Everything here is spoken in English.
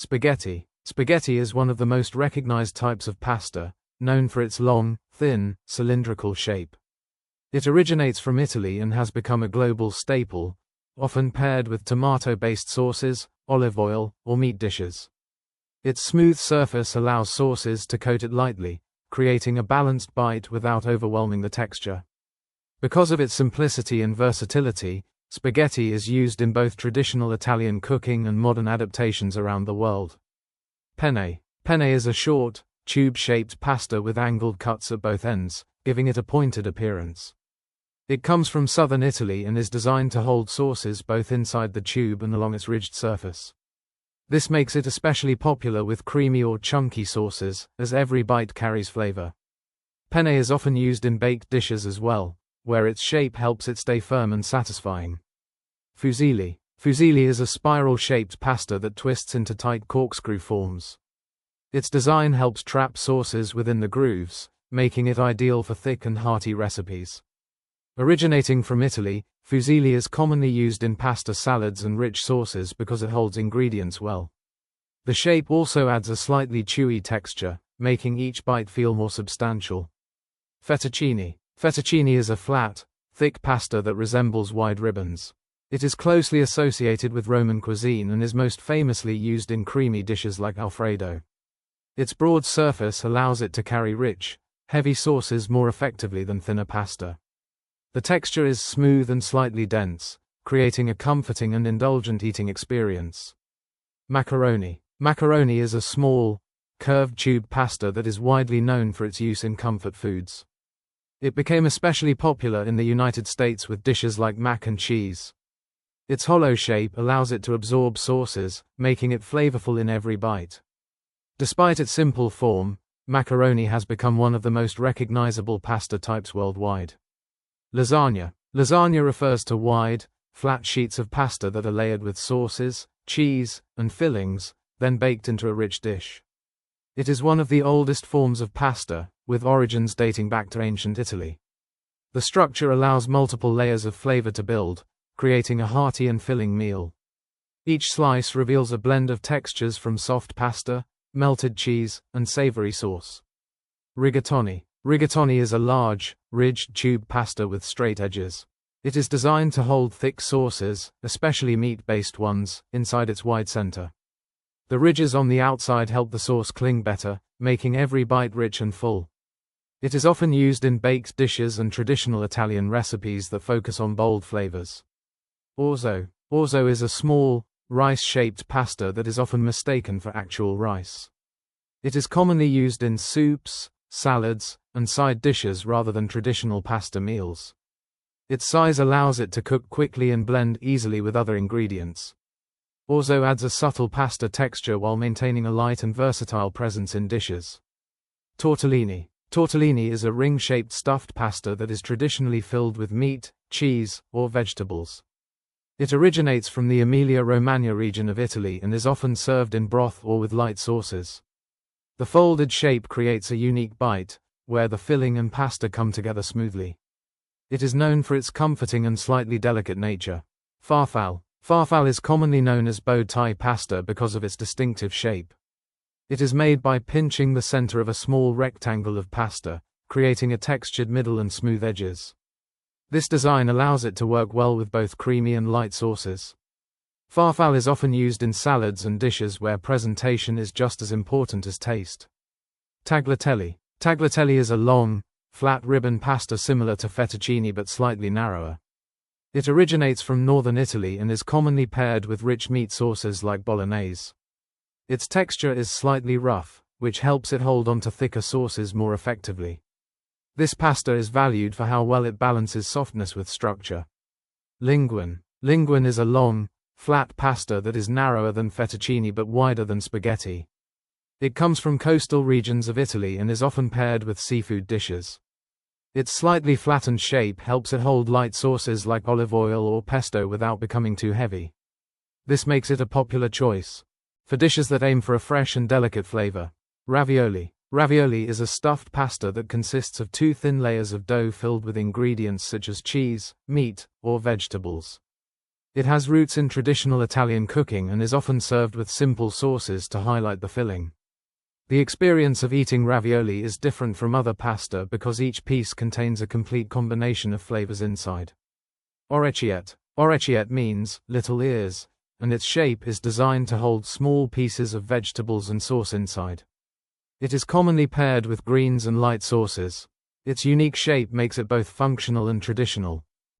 Spaghetti. Spaghetti is one of the most recognized types of pasta, known for its long, thin, cylindrical shape. It originates from Italy and has become a global staple, often paired with tomato-based sauces, olive oil, or meat dishes. Its smooth surface allows sauces to coat it lightly, creating a balanced bite without overwhelming the texture. Because of its simplicity and versatility, spaghetti is used in both traditional Italian cooking and modern adaptations around the world. Penne. Penne is a short, tube-shaped pasta with angled cuts at both ends, giving it a pointed appearance. It comes from southern Italy and is designed to hold sauces both inside the tube and along its ridged surface. This makes it especially popular with creamy or chunky sauces, as every bite carries flavor. Penne is often used in baked dishes as well, where its shape helps it stay firm and satisfying. Fusilli. Fusilli is a spiral-shaped pasta that twists into tight corkscrew forms. Its design helps trap sauces within the grooves, making it ideal for thick and hearty recipes. Originating from Italy, fusilli is commonly used in pasta salads and rich sauces because it holds ingredients well. The shape also adds a slightly chewy texture, making each bite feel more substantial. Fettuccine. Fettuccine is a flat, thick pasta that resembles wide ribbons. It is closely associated with Roman cuisine and is most famously used in creamy dishes like Alfredo. Its broad surface allows it to carry rich, heavy sauces more effectively than thinner pasta. The texture is smooth and slightly dense, creating a comforting and indulgent eating experience. Macaroni. Macaroni is a small, curved tube pasta that is widely known for its use in comfort foods. It became especially popular in the United States with dishes like mac and cheese. Its hollow shape allows it to absorb sauces, making it flavorful in every bite. Despite its simple form, macaroni has become one of the most recognizable pasta types worldwide. Lasagna. Lasagna refers to wide, flat sheets of pasta that are layered with sauces, cheese, and fillings, then baked into a rich dish. It is one of the oldest forms of pasta, with origins dating back to ancient Italy. The structure allows multiple layers of flavor to build, creating a hearty and filling meal. Each slice reveals a blend of textures from soft pasta, melted cheese, and savory sauce. Rigatoni. Rigatoni is a large, ridged tube pasta with straight edges. It is designed to hold thick sauces, especially meat-based ones, inside its wide center. The ridges on the outside help the sauce cling better, making every bite rich and full. It is often used in baked dishes and traditional Italian recipes that focus on bold flavors. Orzo. Orzo is a small, rice-shaped pasta that is often mistaken for actual rice. It is commonly used in soups, salads, and side dishes rather than traditional pasta meals. Its size allows it to cook quickly and blend easily with other ingredients. Orzo adds a subtle pasta texture while maintaining a light and versatile presence in dishes. Tortellini. Tortellini is a ring-shaped stuffed pasta that is traditionally filled with meat, cheese, or vegetables. It originates from the Emilia-Romagna region of Italy and is often served in broth or with light sauces. The folded shape creates a unique bite, where the filling and pasta come together smoothly. It is known for its comforting and slightly delicate nature. Farfalle. Farfalle is commonly known as bow tie pasta because of its distinctive shape. It is made by pinching the center of a small rectangle of pasta, creating a textured middle and smooth edges. This design allows it to work well with both creamy and light sauces. Farfalle is often used in salads and dishes where presentation is just as important as taste. Tagliatelle. Tagliatelle is a long, flat ribbon pasta similar to fettuccine but slightly narrower. It originates from northern Italy and is commonly paired with rich meat sauces like bolognese. Its texture is slightly rough, which helps it hold onto thicker sauces more effectively. This pasta is valued for how well it balances softness with structure. Linguine. Linguine is a long, flat pasta that is narrower than fettuccine but wider than spaghetti. It comes from coastal regions of Italy and is often paired with seafood dishes. Its slightly flattened shape helps it hold light sauces like olive oil or pesto without becoming too heavy. This makes it a popular choice for dishes that aim for a fresh and delicate flavor. Ravioli. Ravioli is a stuffed pasta that consists of two thin layers of dough filled with ingredients such as cheese, meat, or vegetables. It has roots in traditional Italian cooking and is often served with simple sauces to highlight the filling. The experience of eating ravioli is different from other pasta because each piece contains a complete combination of flavors inside. Orecchiette. Orecchiette means little ears, and its shape is designed to hold small pieces of vegetables and sauce inside. It is commonly paired with greens and light sauces. Its unique shape makes it both functional and traditional.